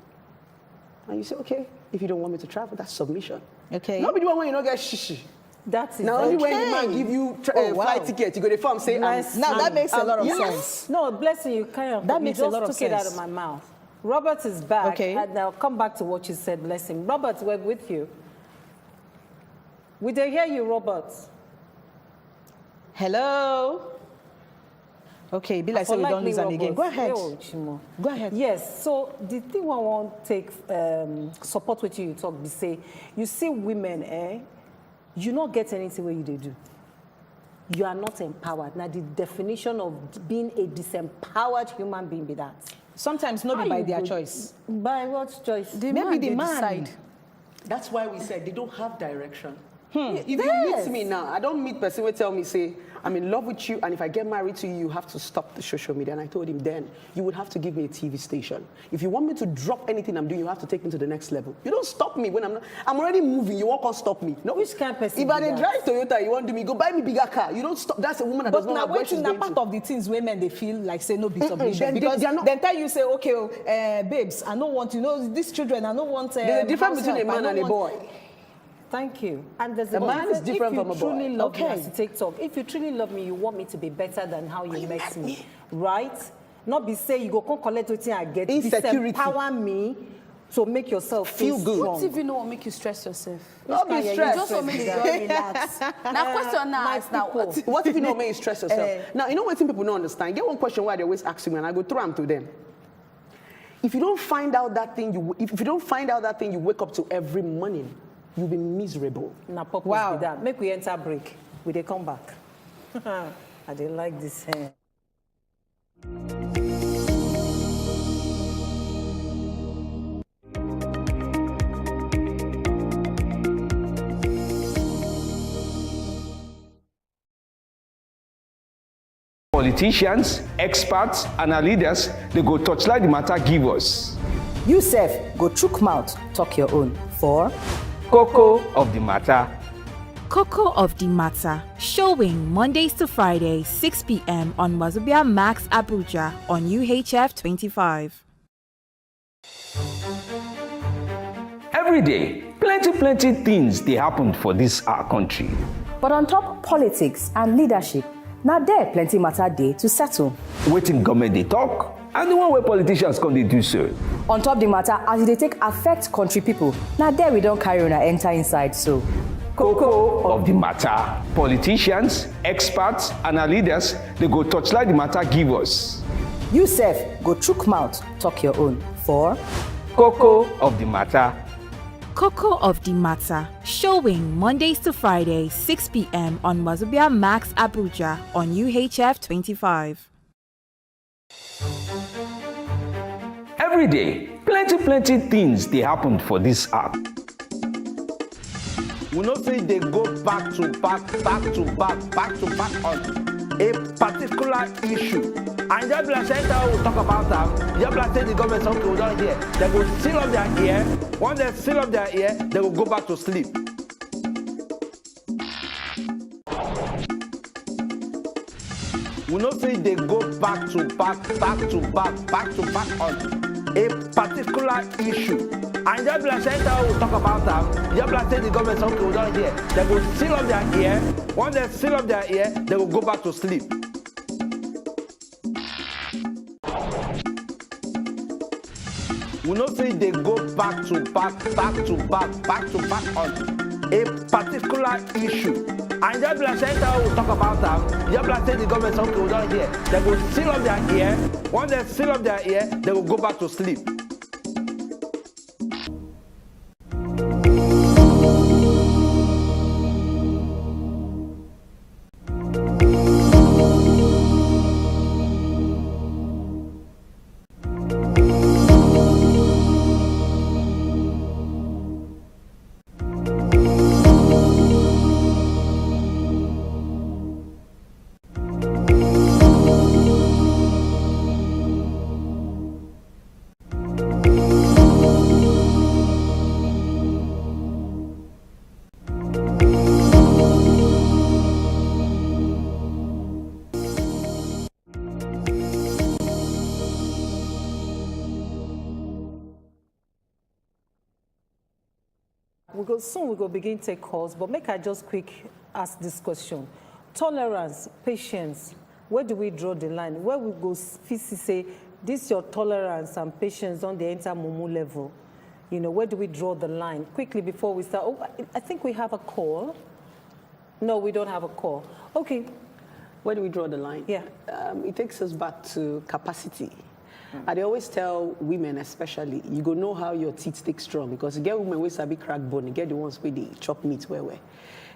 And you say, okay, if you don't want me to travel, that's submission. Okay. Nobody want when you don't get shishi. That is now only when the man give you flight ticket, you go to the farm say, now that makes a lot of sense. No, blessing you, kind of. That makes a lot of sense. You just took it out of my mouth. Robert is back, and I'll come back to what you said, blessing. Robert, we're with you. We did hear you, Robert. Hello. Okay, be like so we don't lose them again. Go ahead. Go ahead. Yes. So the thing I want to take support with you talk. Be say you see women, you not get anything where you do. You are not empowered. Now the definition of being a disempowered human being be that. Sometimes not by their choice. By what choice? Maybe the man decide. That's why we said they don't have direction. If you meet me now, I don't meet person who tell me, say, I'm in love with you, and if I get married to you, you have to stop the social media. And I told him then, you would have to give me a TV station. If you want me to drop anything I'm doing, you have to take me to the next level. You don't stop me when I'm already moving. You won't stop me. No. Which kind of person? If I didn't drive Toyota, you want to me, go buy me bigger car. You don't stop. That's a woman that does not have where she's going to. But now, part of the things women, they feel like, say, no be submission. Because then tell you, say, okay, babes, I don't want, these children, I don't want... There's a difference between a man and a boy. Thank you. And there's a man is different from a boy. If you truly love me, as you take talk, if you truly love me, you want me to be better than how you met me, right? Not be say you go come collect what I get. Insecurity. Empower me to make yourself feel good. What if you know what make you stress yourself? Not be stressed. Just want me to relax. Now question now is now what if you know make you stress yourself? Now you know what some people don't understand. Get one question why they always ask me, and I go throw them to them. If you don't find out that thing, if you don't find out that thing you wake up to every morning, you'll be miserable. Now, purpose wow. With that. Make we enter break. We they come back. I didn't like this hair. Politicians, experts, and our leaders, they go touchlight the matter, give us. You sef, go chook mouth, talk your own. For Cocoa of the matter. Cocoa of the matter, showing Mondays to Fridays, 6 p.m. on Wazobia Max Abuja on UHF 25. Every day, plenty things they happen for this our country. But on top politics and leadership, now there plenty matter day to settle. Waiting government they talk, and the one where politicians come they do so. On top the matter, as they take affect country people, now there we don't carry on and enter inside so. Cocoa of the matter. Politicians, experts, and our leaders, they go touchlight the matter, give us. You sef, go chook mouth, talk your own. For Cocoa of the matter. Cocoa of the matter, showing Mondays to Fridays, 6 p.m. on Wazobia Max Abuja on UHF 25. Every day, plenty things they happen for this app. We know say they go back to back on a particular issue. And just like center will talk about that, just like say the government say, okay, we don't hear. They go seal up their ear. Once they seal up their ear, they will go back to sleep. We know say they go back to back on a particular issue. And just like center will talk about that, just like say the government say, okay, we don't hear. They will seal up their ear. Once they seal up their ear, they will go back to sleep. We know say they go back to back on a particular issue. And just like center will talk about that, just like say the government say, okay, we don't hear. They will seal up their ear. Once they seal up their ear, they will go back to sleep. Soon we go begin take calls, but make I just quick ask this question. Tolerance, patience, where do we draw the line? Where we go say, this your tolerance and patience on the enter mumu level? You know, where do we draw the line? Quickly before we start, I think we have a call. No, we don't have a call. Okay. Where do we draw the line? Yeah. It takes us back to capacity. I always tell women especially, you go know how your teeth take strong because you get women with sabi crack bone, you get the ones where they chop meat where.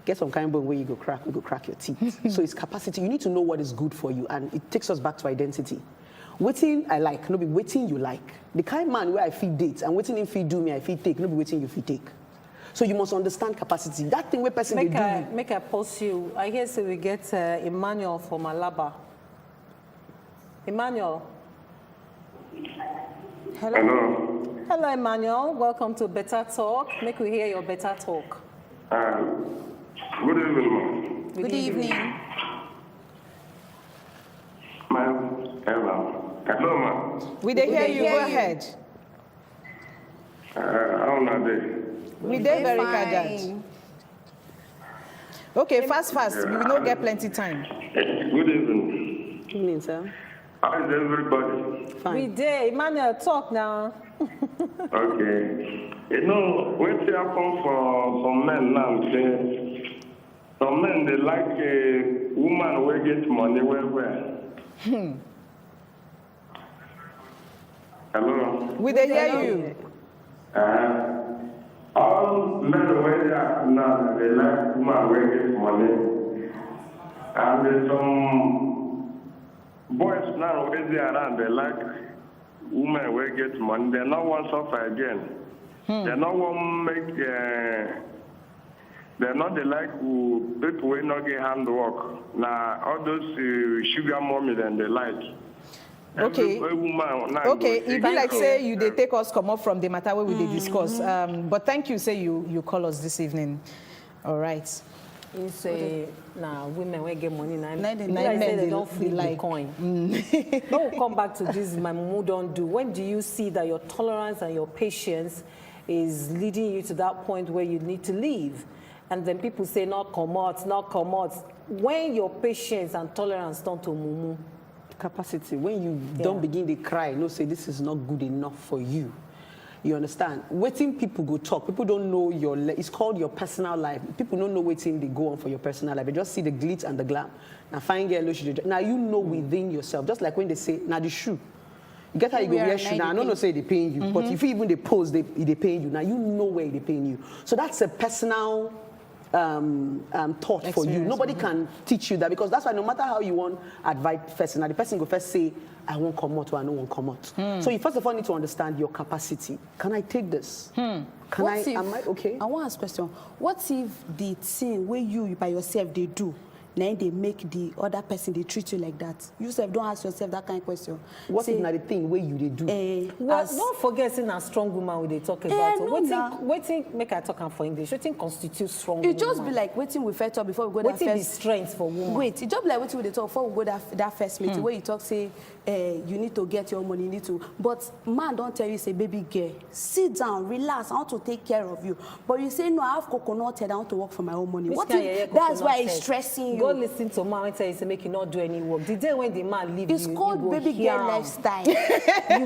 Get some kind of bone where you go crack your teeth. So it's capacity. You need to know what is good for you, and it takes us back to identity. Waiting I like, no be waiting you like. The kind man where I feed date and waiting him feed do me, I feed take, no be waiting you feed take. So you must understand capacity. That thing where person they do. Make I pause you. I guess we get Emmanuel from Alaba. Emmanuel. Hello. Hello. Hello, Emmanuel. Welcome to Better Talk. Make we hear your better talk. Good evening, ma'am. Good evening. Hello, ma'am. We dey hear you. Go ahead. How are they? We dey very candid. Okay, fast. We don't get plenty time. Good evening. Good evening, sir. How is everybody? Fine. We dey. Emmanuel, talk now. Okay. You know, when it happen for some men now, say, some men, they like a woman who gets money well. Hello? We dey hear you. All men where they are now, they like woman who gets money. And there's some boys now where they are around, they like women who get money. They not want to suffer again. They not want to make, they're not the like who people will not get handwork. Now, all those sugar mommy then they like. Okay. Okay. It be like say you they take us come up from the matter where we dey discuss. But thank you. Say you call us this evening. All right. You say women will get money now. They don't flip the coin. Don't come back to this. My mumu don't do. When do you see that your tolerance and your patience is leading you to that point where you need to leave? And then people say not come out. When your patience and tolerance turn to mumu. Capacity. When you don't begin to cry, no say this is not good enough for you. You understand? Waiting people go talk. People don't know it's called your personal life. People don't know waiting they go on for your personal life. They just see the glitz and the glam. Now fine girl, now you know within yourself. Just like when they say, now the shoe. You get how you go wear shoe. Now I don't know say they paying you, but if you even they pose, they paying you. Now you know where they paying you. So that's a personal thought for you. Nobody can teach you that, because that's why no matter how you want advise person, now the person go first say, I won't come out or I don't want come out. So you first of all need to understand your capacity. Can I take this? Am I okay? I want to ask a question. What if the thing where you by yourself they do, then they make the other person they treat you like that? You yourself don't ask yourself that kind of question. What if not the thing where you they do? Don't forget saying a strong woman when they talk about waiting make I talk for English. Waiting constitutes strong woman. It just be like waiting we first talk before we go that first. Waiting be strength for woman. Wait, it just be like waiting we talk before we go that first meeting where you talk say you need to get your money, you need to. But man don't tell you say baby girl, sit down, relax, I want to take care of you. But you say no, I have coconut head, I want to work for my own money. What if that's why it's stressing you? Go listen to man and tell you say make you not do any work. The day when the man leave it's you, called baby girl lifestyle. You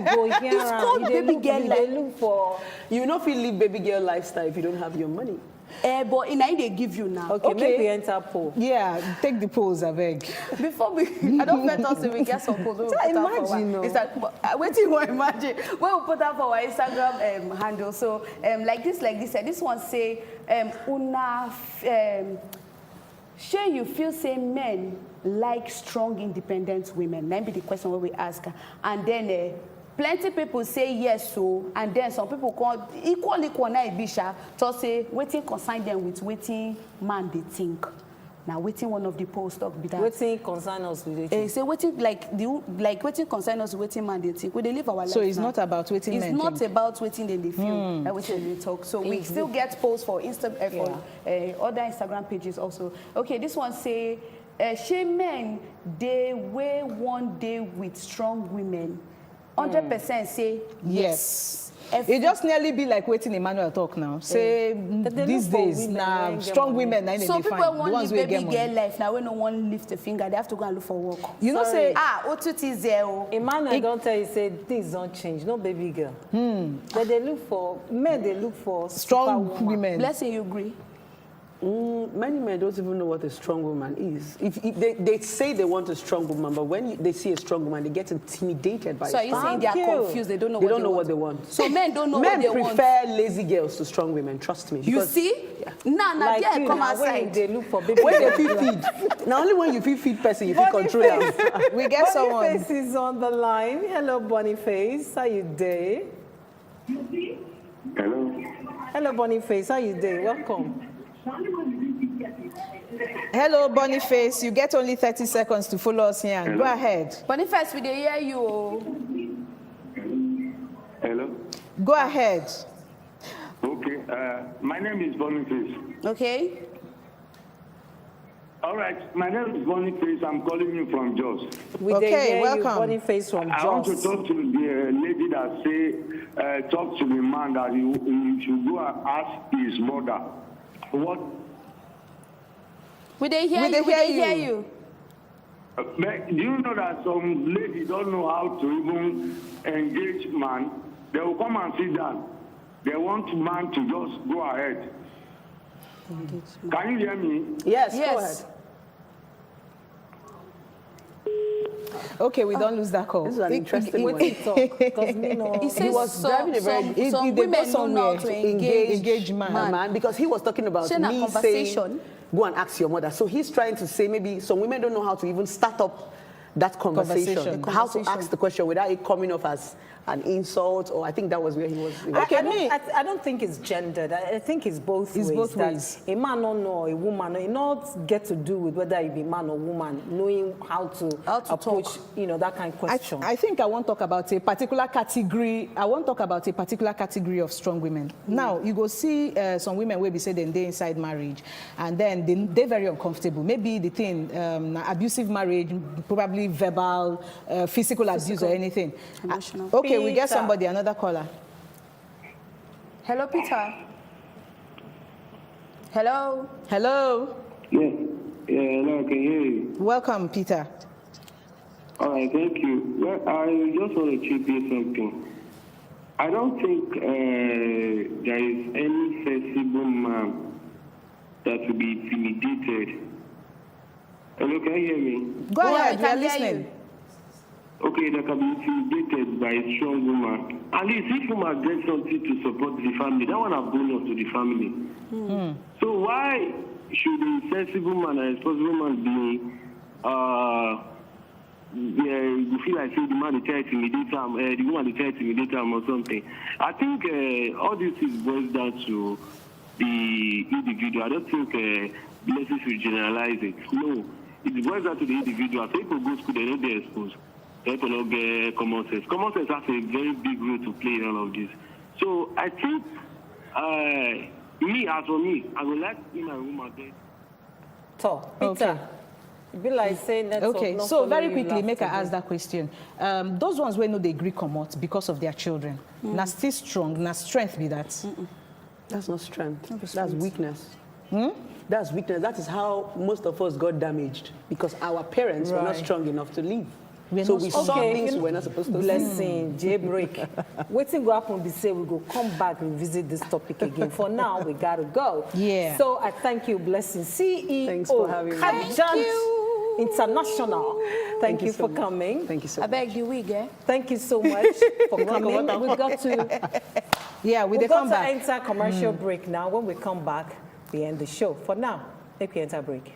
go here. It's called baby girl lifestyle. You know if you live baby girl lifestyle if you don't have your money. But in they give you now. Okay, make we enter poll. Yeah, take the polls, I beg. Before I don't let us we get some polls. Imagine, wait till you imagine. When we put up our Instagram handle, so like this, this one say sure you feel say men like strong, independent women. That be the question where we ask her. And then plenty people say yes, so, and then some people call equally bisha to say waiting consign them with waiting man they think. Now waiting one of the post talk be that. Waiting consign us with it. Say waiting like waiting consign us with waiting man they think. We they live our life. So it's now. not about waiting. It's not about waiting then they feel. That waiting they talk. So we still get posts for for other Instagram pages also. Okay, this one say shame men they way one day with strong women. 100% say yes. It just nearly be like waiting Emmanuel talk now. Say these days now strong women na So they people find the want ones live wey get baby girl money. life now when no one lift a finger, they have to go and look for work. You know say O2T zero. Emmanuel don't tell you say things don't change. No baby girl. But they look for men. They look for strong superwoman. women. Blessing, you agree? Many men don't even know what a strong woman is. If they say they want a strong woman, but when they see a strong woman, they get intimidated by it. So are you saying they are confused? They don't know what they want. So men don't know what they want. Men prefer lazy girls to strong women. Trust me. You see? Nah, Like yeah, you come now, when outside. they look for baby When girl. they feed. Now only when you feed person, you feel control them. We get someone. Boniface is on the line. Hello, Boniface. How you doing? Hello. Hello, Boniface. How you doing? Welcome. Hello, Boniface. You get only 30 seconds to follow us here. Hello. Go ahead. Boniface, we dey hear you. Hello. Go ahead. Okay. My name is Boniface. Okay? All right. My name is Boniface. I'm calling you from Jos. We Okay, dey hear welcome. You, Boniface from I want to Jos. talk to the lady that say, talk to the man that you should go and ask his mother. What? We dey hear We you. dey We dey hear hear you. you. But do you know that some ladies don't know how to even engage man? They will come and sit down. They want man to just go ahead. Can you hear me? Yes, Yes. go ahead. Okay, we don't lose that call. This is an interesting one. Talk, 'cause me know- He says was driving a very- some they women go don't know how somewhere, to engage man. Man, because he was talking about Share na me conversation. saying, go and ask your mother. So he's trying to say maybe some women don't know how to even start up that conversation. How to ask the question without it coming off as an insult, or I think that was where he was. I don't think it's gendered. I think it's both It's ways. both that ways. A man don't know a woman. It not get to do with whether you be man or woman, knowing how to approach, talk. that kind of question. I think I want to talk about a particular category. I want to talk about a particular category of strong women. Now, you go see some women will be saying they inside marriage, and then they're very uncomfortable. Maybe the thing, abusive marriage, probably verbal, physical abuse or anything. Emotional. Okay, we get Peter. somebody, another caller. Hello, Peter. Hello. Hello. Yeah, hello, can you hear you? Welcome, Peter. All right, thank you. Well, I just want to chip in something. I don't think there is any sensible man that will be intimidated. Hello, can you hear me? Go ahead, we we are can hear listening. Okay, that can be intimidated by a strong woman. At least if woman gets something to support the family, that one have bonus to the family. So why should a sensible man and a responsible man be you feel like say the man is trying to intimidate him, the woman is trying to intimidate him or something? I think all this is boils down to the individual. I don't think Blessing should generalize it. No, it boils down to the individual. So people go to school, they don't get exposed. They don't get common sense. Common sense has a very big role to play in all of this. So I think, as for me, I would like to see my woman there. So, Peter, Okay. it be like saying that. Okay, so very quickly, make I ask that question. Those ones where no they agree come out because of their children. Now still strong, now strength be that. That's not strength. That's weakness. That's weakness. That is how most of us got damaged, because our parents were not Right. strong enough to leave. We're So not we strong. saw Okay, things we were not supposed to see. Blessing, jailbreak. Waiting go happen be say we go come back and visit this topic again. For now, we gotta go. Yeah. So I thank you, Blessing, CEO. Thanks for having me. Kajant International. Thank you so for much. coming. Thank you so I much. beg the wig, eh? Thank you so much for coming. We got to Yeah, we we they got come to back. enter commercial break now. When we come back, we end the show. For now, make we enter break.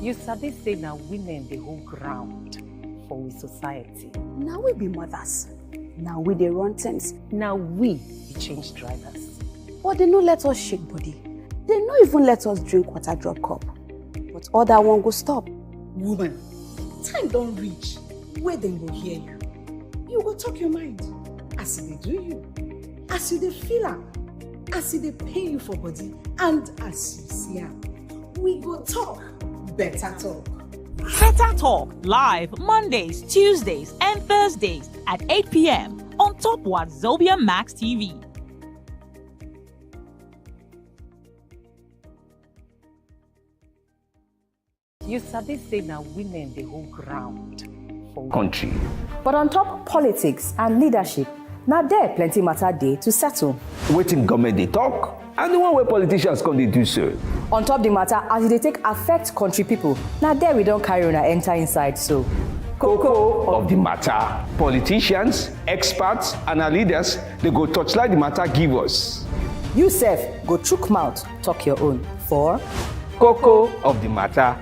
You sabi say now women they hold ground for we society. Now we be mothers. Now we dey run things. Now we be change drivers. But they no let us shake body. They no even let us drink water drop cup. But all that one go stop. Woman, time don't reach where dem go hear you. You go talk your mind as they do you. as you dey feel am, as e dey pain you for body, and as you see am, we go talk better talk. Better Talk live Mondays, Tuesdays, and Thursdays at 8 p.m. on top Wazobia Max TV. You sabi say na women dey hold ground for Country. But on top politics and leadership, now there plenty matter dey to settle. Waiting government they talk, and the one where politicians come they do so. On top the matter, as they take affect country people, now there we don't carry on enter inside so. Cocoa of the matter. Politicians, experts, and our leaders, they go touchlight the matter give us. You sef go chook mouth, talk your own. For Cocoa of the matter.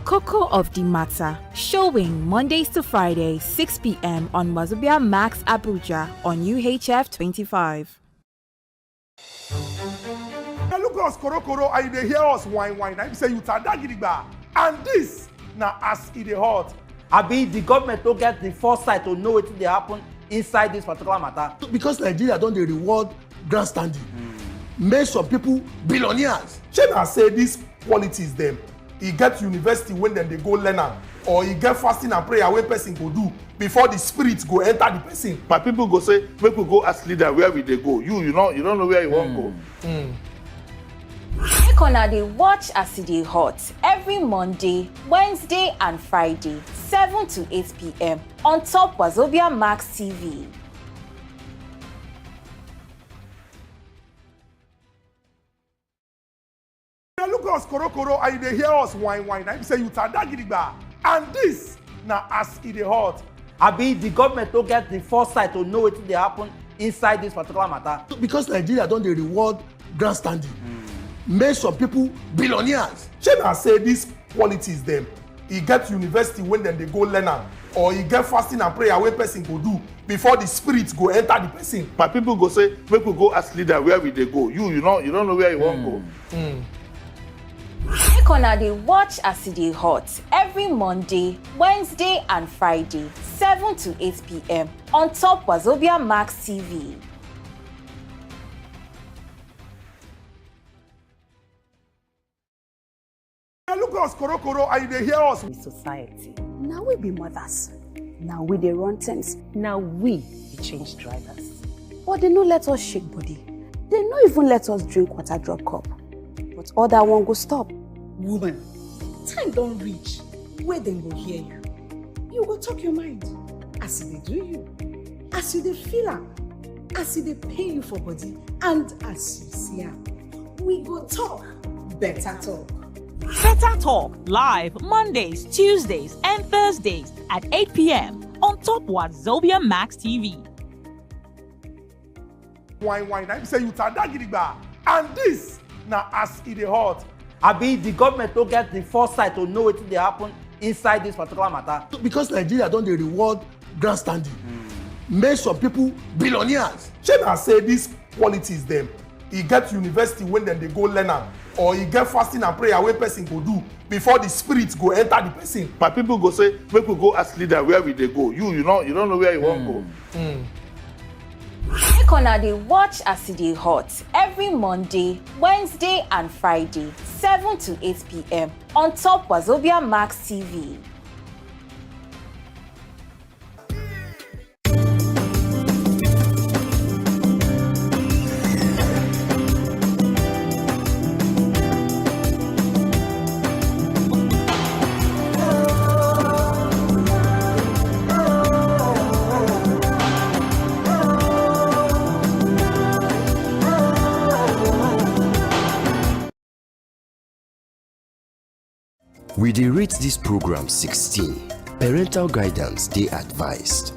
Cocoa of the Matter, showing Mondays to Fridays, 6 p.m. on Wazobia Max Abuja on UHF 25. Now look us koro and they hear us whine. I say you tada gidigba. And this now as it dey hot. Abi the government don't get the foresight to know wetin dey happen inside this particular matter. Because Nigeria don dey reward grandstanding. Make some people billionaires. Shey na say this politics dem. E get university when dem dey go learn am, or e get fasting and prayer wey person go do before the spirit go enter the person. My people go say make we go ask leader where we dey go. You don't know where you wan go. Make una dey watch as e dey hot every Monday, Wednesday and Friday, 7 to 8 p.m. on top Wazobia Max TV. Now look us koro and they hear us whine. I say you tada gidigba. And this now as it dey hot. Abi the government don't get the foresight to know wetin dey happen inside this particular matter. Because Nigeria don dey reward grandstanding. Make some people billionaires. Shey na say this politics dem. E get university when dem dey go learn am, or e get fasting and prayer wey person go do before the spirit go enter the person. My people go say make we go ask leader where we dey go. You don't know where you wan go. Make una dey watch as e dey hot every Monday, Wednesday and Friday, 7 to 8 p.m. on top Wazobia Max TV. Now look us koro and they hear us. the society. Now we be mothers. Now we dey run things. Now we be change drivers. But they no let us shake body. They no even let us drink water drop cup. But all that one go stop. Woman, time don't reach where dem go hear you. You go talk your mind as e dey do you, as you dey feel am, as e dey pain you for body, and as you see am. We go talk better talk. Better Talk live Mondays, Tuesdays, and Thursdays at 8 p.m. on top Wazobia Max TV. Whine. I say you tada gidigba. And this now as it dey hot. Abi the government don't get the foresight to know wetin dey happen inside this particular matter. Because Nigeria don dey reward grandstanding. Make some people billionaires. Shey na say this politics dem. E get university when dem dey go learn am, or e get fasting and prayer wey person go do before the spirit go enter the person. My people go say make we go ask leader where we dey go. You don't know where you wan go. Make una dey watch as e dey hot every Monday, Wednesday and Friday, 7 to 8 p.m. on top Wazobia Max TV. We dey rate this program 16. Parental guidance dey advised.